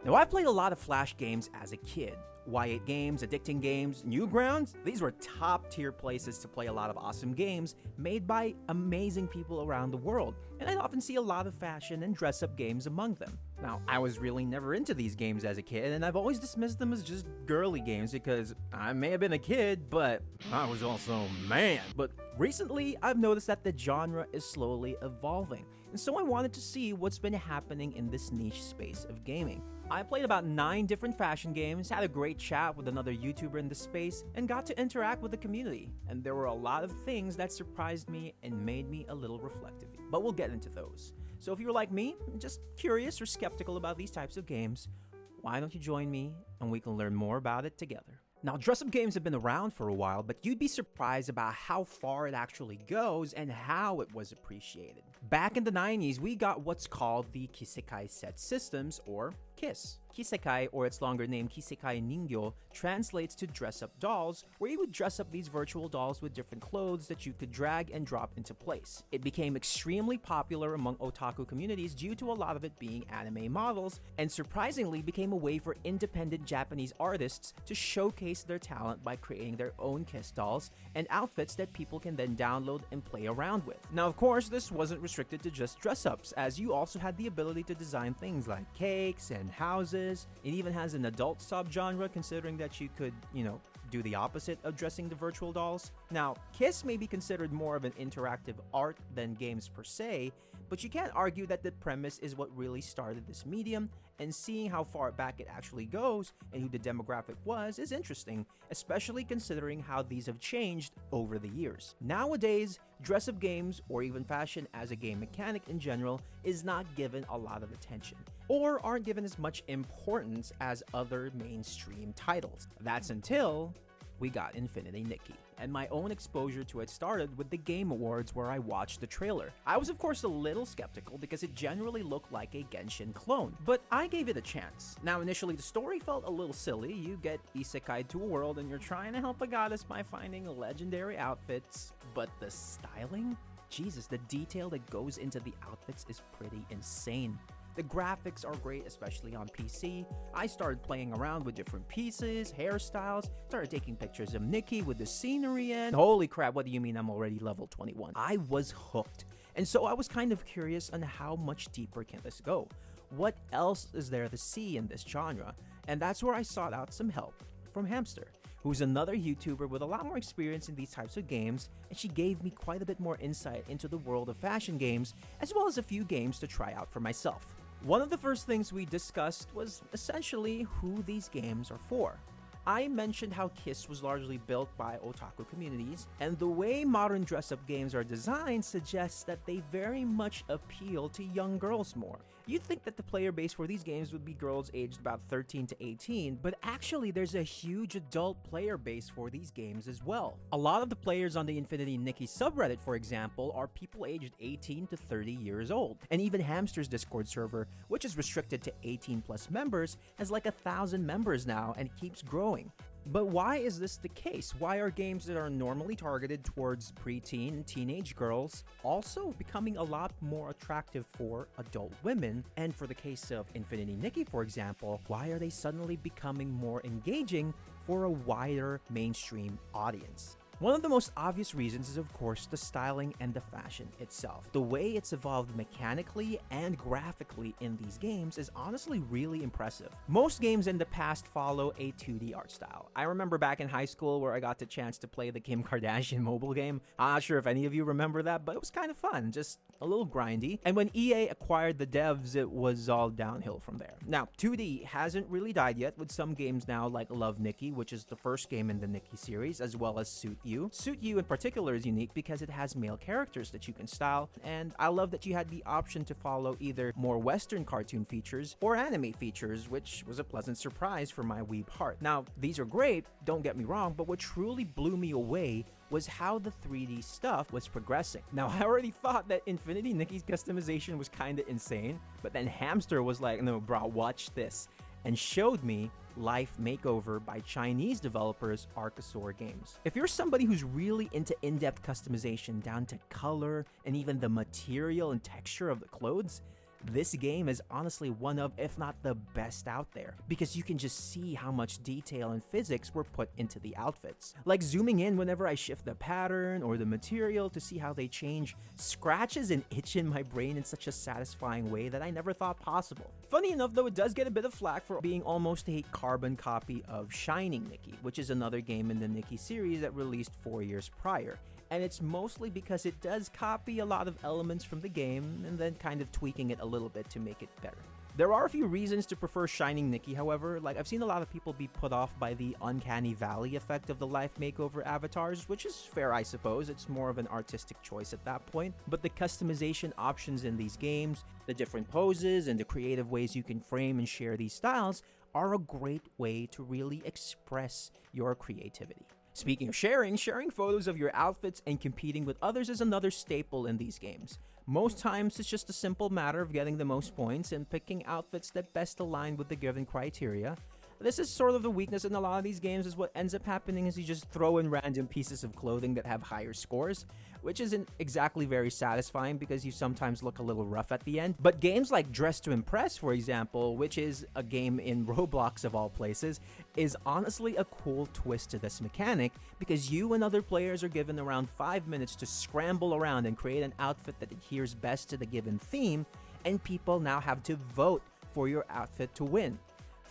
Now, I've played a lot of Flash games as a kid. Y8 Games, Addicting Games, Newgrounds, these were top tier places to play a lot of awesome games made by amazing people around the world, and I'd often see a lot of fashion and dress up games among them. Now, I was really never into these games as a kid, and I've always dismissed them as just girly games because I may have been a kid, but I was also a man. But recently, I've noticed that the genre is slowly evolving, and so I wanted to see what's been happening in this niche space of gaming. I played about 9 different fashion games, had a great chat with another YouTuber in the space, and got to interact with the community. And there were a lot of things that surprised me and made me a little reflective. But we'll get into those. So if you're like me, just curious or skeptical about these types of games, why don't you join me and we can learn more about it together. Now, dress-up games have been around for a while, but you'd be surprised about how far it actually goes and how it was appreciated. Back in the 90s, we got what's called the Kisekai set systems, or KISS. Kisekai, or its longer name Kisekai Ningyo, translates to dress-up dolls, where you would dress up these virtual dolls with different clothes that you could drag and drop into place. It became extremely popular among otaku communities due to a lot of it being anime models, and surprisingly became a way for independent Japanese artists to showcase their talent by creating their own KISS dolls and outfits that people can then download and play around with. Now, of course, this wasn't restricted to just dress-ups, as you also had the ability to design things like cakes and houses. It even has an adult subgenre, considering that you could, do the opposite of dressing the virtual dolls. Now, KISS may be considered more of an interactive art than games per se, but you can't argue that the premise is what really started this medium, and seeing how far back it actually goes and who the demographic was is interesting, especially considering how these have changed over the years. Nowadays, dress-up games, or even fashion as a game mechanic in general, is not given a lot of attention, or aren't given as much importance as other mainstream titles. That's until we got Infinity Nikki, and my own exposure to it started with the Game Awards, where I watched the trailer. I was of course a little skeptical because it generally looked like a Genshin clone, but I gave it a chance. Now, initially the story felt a little silly. You get isekai'd to a world and you're trying to help a goddess by finding legendary outfits, but the styling? Jesus, the detail that goes into the outfits is pretty insane. The graphics are great, especially on PC. I started playing around with different pieces, hairstyles, started taking pictures of Nikki with the scenery, and holy crap, what do you mean I'm already level 21? I was hooked. And so I was kind of curious on how much deeper can this go? What else is there to see in this genre? And that's where I sought out some help from Hamster, who's another YouTuber with a lot more experience in these types of games, and she gave me quite a bit more insight into the world of fashion games, as well as a few games to try out for myself. One of the first things we discussed was essentially who these games are for. I mentioned how KISS was largely built by otaku communities, and the way modern dress-up games are designed suggests that they very much appeal to young girls more. You'd think that the player base for these games would be girls aged about 13 to 18, but actually there's a huge adult player base for these games as well. A lot of the players on the Infinity Nikki subreddit, for example, are people aged 18 to 30 years old, and even Hamster's Discord server, which is restricted to 18 plus members, has like 1,000 members now and keeps growing. But why is this the case? Why are games that are normally targeted towards preteen and teenage girls also becoming a lot more attractive for adult women? And for the case of Infinity Nikki, for example, why are they suddenly becoming more engaging for a wider mainstream audience? One of the most obvious reasons is, of course, the styling and the fashion itself. The way it's evolved mechanically and graphically in these games is honestly really impressive. Most games in the past follow a 2D art style. I remember back in high school where I got the chance to play the Kim Kardashian mobile game. I'm not sure if any of you remember that, but it was kind of fun, just a little grindy. And when EA acquired the devs, it was all downhill from there. Now, 2D hasn't really died yet, with some games now like Love Nikki, which is the first game in the Nikki series, as well as Suit You. Suit You in particular is unique because it has male characters that you can style, and I love that you had the option to follow either more Western cartoon features or anime features, which was a pleasant surprise for my weeb heart. Now, these are great, don't get me wrong, but what truly blew me away was how the 3D stuff was progressing. Now, I already thought that Infinity Nikki's customization was kinda insane, but then Hamster was like, no bro, watch this, and showed me Life Makeover by Chinese developers Archosaur Games. If you're somebody who's really into in-depth customization down to color and even the material and texture of the clothes, This game is honestly one of, if not the best out there, because you can just see how much detail and physics were put into the outfits. Like zooming in whenever I shift the pattern or the material to see how they change scratches an itch in my brain in such a satisfying way that I never thought possible. Funny enough though, it does get a bit of flack for being almost a carbon copy of Shining Nikki, which is another game in the Nikki series that released 4 years prior. And it's mostly because it does copy a lot of elements from the game and then kind of tweaking it a little bit to make it better. There are a few reasons to prefer Shining Nikki, however. Like, I've seen a lot of people be put off by the uncanny valley effect of the life makeover avatars, which is fair, I suppose. It's more of an artistic choice at that point. But the customization options in these games, the different poses, and the creative ways you can frame and share these styles are a great way to really express your creativity. Speaking of sharing photos of your outfits and competing with others is another staple in these games. Most times, it's just a simple matter of getting the most points and picking outfits that best align with the given criteria. This is sort of the weakness in a lot of these games, is what ends up happening is you just throw in random pieces of clothing that have higher scores, which isn't exactly very satisfying because you sometimes look a little rough at the end. But games like Dress to Impress, for example, which is a game in Roblox of all places, is honestly a cool twist to this mechanic because you and other players are given around 5 minutes to scramble around and create an outfit that adheres best to the given theme, and people now have to vote for your outfit to win.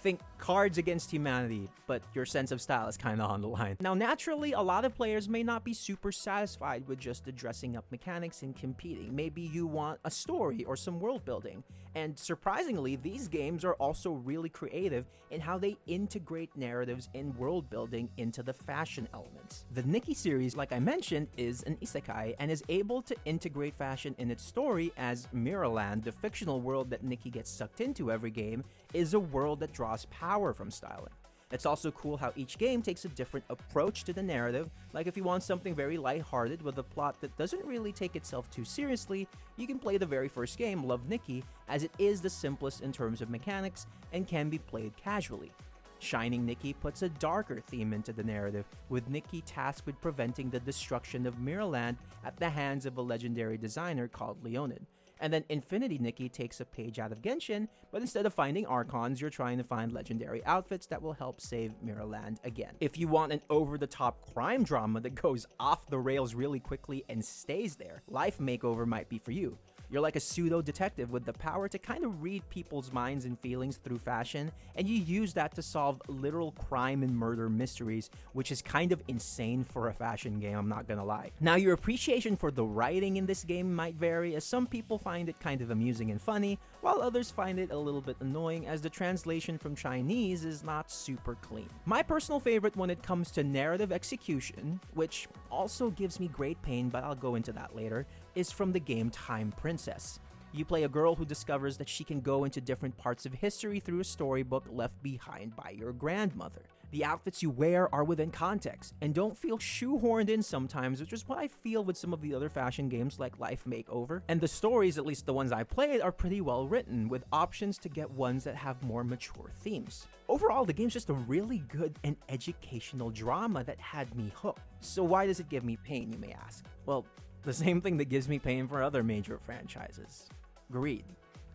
Think Cards Against Humanity, but your sense of style is kind of on the line. Now, naturally, a lot of players may not be super satisfied with just the dressing up mechanics and competing. Maybe you want a story or some world building. And surprisingly, these games are also really creative in how they integrate narratives and world building into the fashion elements. The Nikki series, like I mentioned, is an isekai and is able to integrate fashion in its story, as Mirrorland, the fictional world that Nikki gets sucked into every game, is a world that draws power from styling. It's also cool how each game takes a different approach to the narrative. Like if you want something very lighthearted with a plot that doesn't really take itself too seriously, you can play the very first game, Love Nikki, as it is the simplest in terms of mechanics and can be played casually. Shining Nikki puts a darker theme into the narrative, with Nikki tasked with preventing the destruction of Mirrorland at the hands of a legendary designer called Leonid. And then Infinity Nikki takes a page out of Genshin, but instead of finding Archons, you're trying to find legendary outfits that will help save Mirrorland again. If you want an over-the-top crime drama that goes off the rails really quickly and stays there, Life Makeover might be for you. You're like a pseudo-detective with the power to kind of read people's minds and feelings through fashion, and you use that to solve literal crime and murder mysteries, which is kind of insane for a fashion game, I'm not gonna lie. Now, your appreciation for the writing in this game might vary, as some people find it kind of amusing and funny, while others find it a little bit annoying as the translation from Chinese is not super clean. My personal favorite when it comes to narrative execution, which also gives me great pain, but I'll go into that later, is from the game Time Princess. You play a girl who discovers that she can go into different parts of history through a storybook left behind by your grandmother. The outfits you wear are within context and don't feel shoehorned in sometimes, which is what I feel with some of the other fashion games like Life Makeover. And the stories, at least the ones I played, are pretty well written, with options to get ones that have more mature themes. Overall, the game's just a really good and educational drama that had me hooked. So why does it give me pain, you may ask? Well, the same thing that gives me pain for other major franchises. Greed.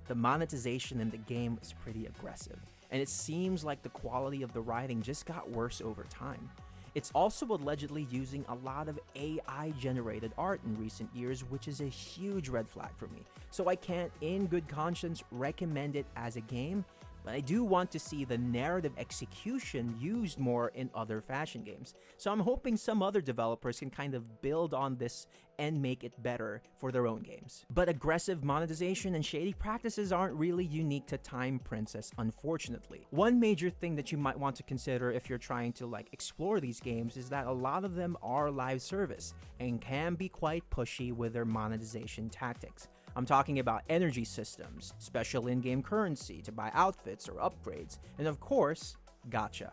The monetization in the game is pretty aggressive, and it seems like the quality of the writing just got worse over time. It's also allegedly using a lot of AI-generated art in recent years, which is a huge red flag for me. So I can't, in good conscience, recommend it as a game, but I do want to see the narrative execution used more in other fashion games. So I'm hoping some other developers can kind of build on this and make it better for their own games. But aggressive monetization and shady practices aren't really unique to Time Princess, unfortunately. One major thing that you might want to consider if you're trying to explore these games is that a lot of them are live service and can be quite pushy with their monetization tactics. I'm talking about energy systems, special in-game currency to buy outfits or upgrades, and of course, gacha.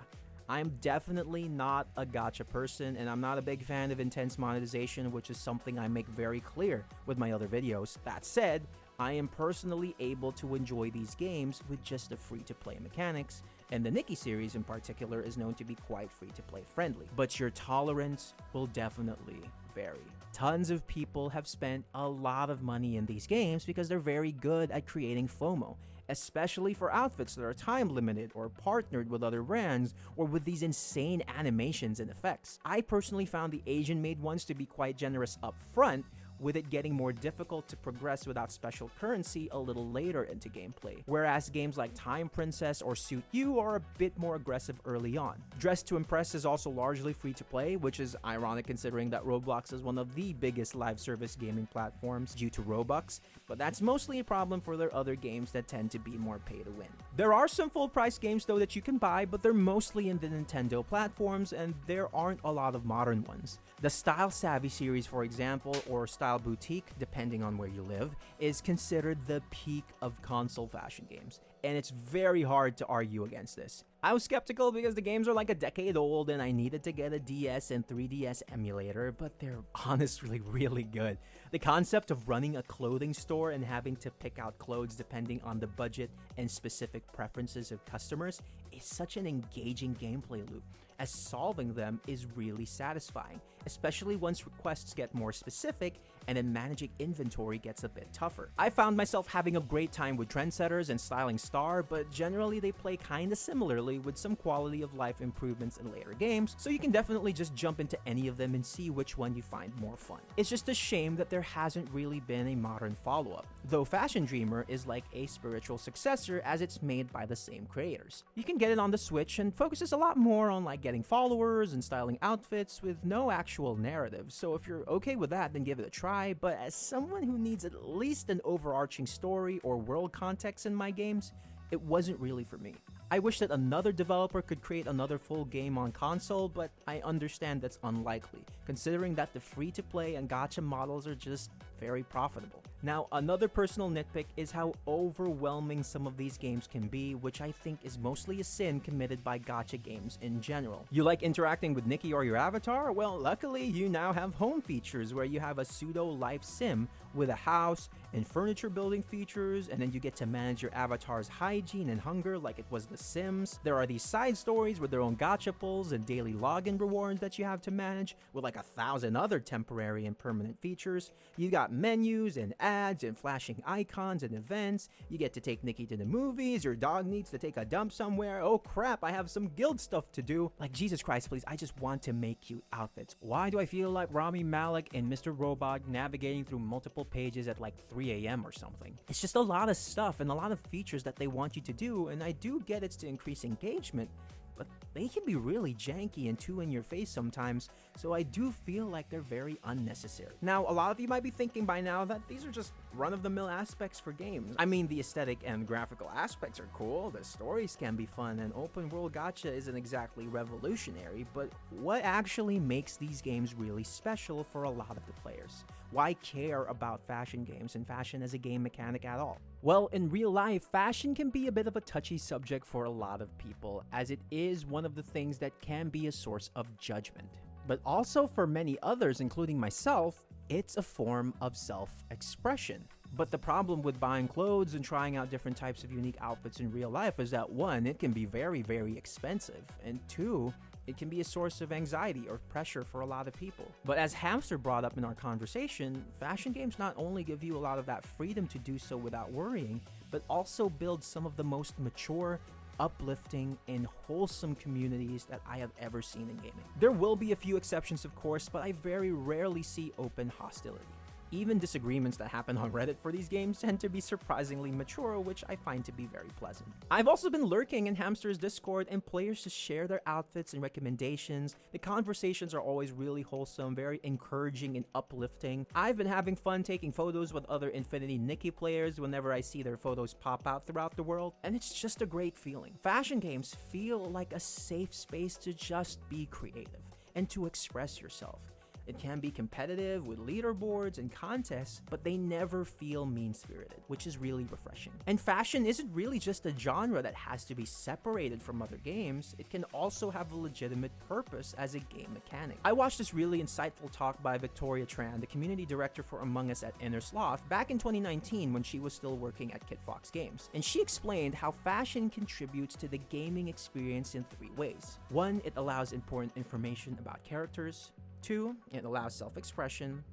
I'm definitely not a gacha person, and I'm not a big fan of intense monetization, which is something I make very clear with my other videos. That said, I am personally able to enjoy these games with just the free-to-play mechanics, and the Nikki series in particular is known to be quite free-to-play friendly. But your tolerance will definitely vary. Tons of people have spent a lot of money in these games because they're very good at creating FOMO, especially for outfits that are time limited or partnered with other brands or with these insane animations and effects. I personally found the Asian made ones to be quite generous up front, with it getting more difficult to progress without special currency a little later into gameplay, whereas games like Time Princess or Suit You are a bit more aggressive early on. Dress to Impress is also largely free to play, which is ironic considering that Roblox is one of the biggest live service gaming platforms due to Robux, but that's mostly a problem for their other games that tend to be more pay to win. There are some full price games though that you can buy, but they're mostly in the Nintendo platforms and there aren't a lot of modern ones. The Style Savvy series, for example, or Style Boutique, depending on where you live, is considered the peak of console fashion games, and it's very hard to argue against this. I was skeptical because the games are like a decade old and I needed to get a DS and 3DS emulator, but they're honestly really good. The concept of running a clothing store and having to pick out clothes depending on the budget and specific preferences of customers is such an engaging gameplay loop, as solving them is really satisfying, especially once requests get more specific and then managing inventory gets a bit tougher. I found myself having a great time with Trendsetters and Styling Star, but generally they play kinda similarly with some quality of life improvements in later games, so you can definitely just jump into any of them and see which one you find more fun. It's just a shame that there hasn't really been a modern follow-up, though Fashion Dreamer is like a spiritual successor as it's made by the same creators. You can get it on the Switch and focuses a lot more on like getting followers and styling outfits with no actual narrative, so if you're okay with that, then give it a try, but as someone who needs at least an overarching story or world context in my games, it wasn't really for me. I wish that another developer could create another full game on console, but I understand that's unlikely, considering that the free-to-play and gacha models are just very profitable. Now, another personal nitpick is how overwhelming some of these games can be, which I think is mostly a sin committed by gacha games in general. You like interacting with Nikki or your avatar? Well, luckily you now have home features where you have a pseudo-life sim with a house and furniture building features, and then you get to manage your avatar's hygiene and hunger like it was The Sims. There are these side stories with their own gacha pulls and daily login rewards that you have to manage with like 1,000 other temporary and permanent features. You got menus and ads and flashing icons and events. You get to take Nikki to the movies, your dog needs to take a dump somewhere. Oh crap, I have some guild stuff to do. Like, Jesus Christ, please, I just want to make cute outfits. Why do I feel like Rami Malek and Mr. Robot navigating through multiple pages at like 3 a.m. or something? It's just a lot of stuff and a lot of features that they want you to do, and I do get it's to increase engagement, but they can be really janky and too in your face sometimes, so I do feel like they're very unnecessary. Now, a lot of you might be thinking by now that these are just run-of-the-mill aspects for games. I mean, the aesthetic and graphical aspects are cool, the stories can be fun, and open world gacha isn't exactly revolutionary, but what actually makes these games really special for a lot of the players? Why care about fashion games and fashion as a game mechanic at all? Well, in real life, fashion can be a bit of a touchy subject for a lot of people, as it is one of the things that can be a source of judgment. But also for many others, including myself, it's a form of self-expression. But the problem with buying clothes and trying out different types of unique outfits in real life is that 1, it can be very, very expensive, and 2, it can be a source of anxiety or pressure for a lot of people. But as Hamster brought up in our conversation, fashion games not only give you a lot of that freedom to do so without worrying, but also build some of the most mature, uplifting, and wholesome communities that I have ever seen in gaming. There will be a few exceptions, of course, but I very rarely see open hostility. Even disagreements that happen on Reddit for these games tend to be surprisingly mature, which I find to be very pleasant. I've also been lurking in Hamster's Discord, and players just share their outfits and recommendations. The conversations are always really wholesome, very encouraging and uplifting. I've been having fun taking photos with other Infinity Nikki players whenever I see their photos pop out throughout the world, and it's just a great feeling. Fashion games feel like a safe space to just be creative and to express yourself. It can be competitive with leaderboards and contests, but they never feel mean-spirited, which is really refreshing. And fashion isn't really just a genre that has to be separated from other games, it can also have a legitimate purpose as a game mechanic. I watched this really insightful talk by Victoria Tran, the community director for Among Us at Inner Sloth, back in 2019 when she was still working at Kit Fox Games. And she explained how fashion contributes to the gaming experience in 3 ways. 1, it allows important information about characters. 2, it allows self-expression.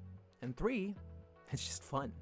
And 3, it's just fun.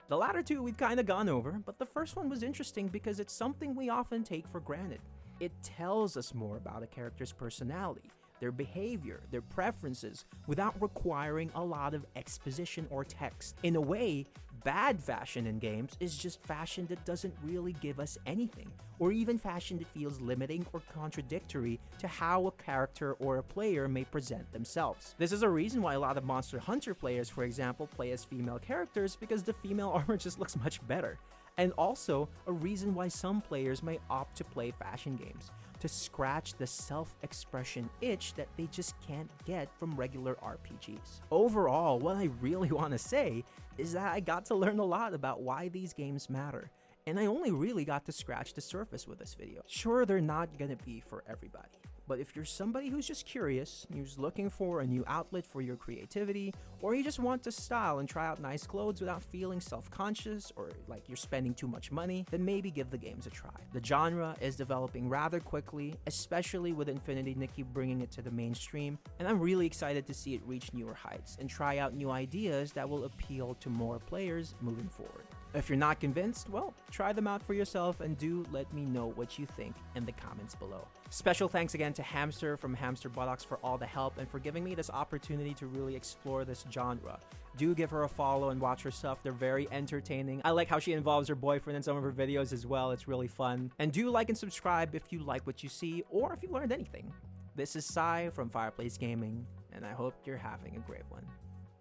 The latter 2 we've kind of gone over, but the first one was interesting because it's something we often take for granted. It tells us more about a character's personality, their behavior, their preferences, without requiring a lot of exposition or text. In a way, bad fashion in games is just fashion that doesn't really give us anything, or even fashion that feels limiting or contradictory to how a character or a player may present themselves. This is a reason why a lot of Monster Hunter players, for example, play as female characters because the female armor just looks much better. And also a reason why some players may opt to play fashion games, to scratch the self-expression itch that they just can't get from regular RPGs. Overall, what I really want to say is that I got to learn a lot about why these games matter, and I only really got to scratch the surface with this video. Sure, they're not gonna be for everybody, but if you're somebody who's just curious, who's looking for a new outlet for your creativity, or you just want to style and try out nice clothes without feeling self-conscious or like you're spending too much money, then maybe give the games a try. The genre is developing rather quickly, especially with Infinity Nikki bringing it to the mainstream, and I'm really excited to see it reach newer heights and try out new ideas that will appeal to more players moving forward. If you're not convinced, well, try them out for yourself and do let me know what you think in the comments below. Special thanks again to Hamster from Hamster Buttocks for all the help and for giving me this opportunity to really explore this genre. Do give her a follow and watch her stuff. They're very entertaining. I like how she involves her boyfriend in some of her videos as well. It's really fun. And do like and subscribe if you like what you see or if you learned anything. This is Sai from Fireplace Gaming, and I hope you're having a great one.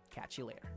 Catch you later.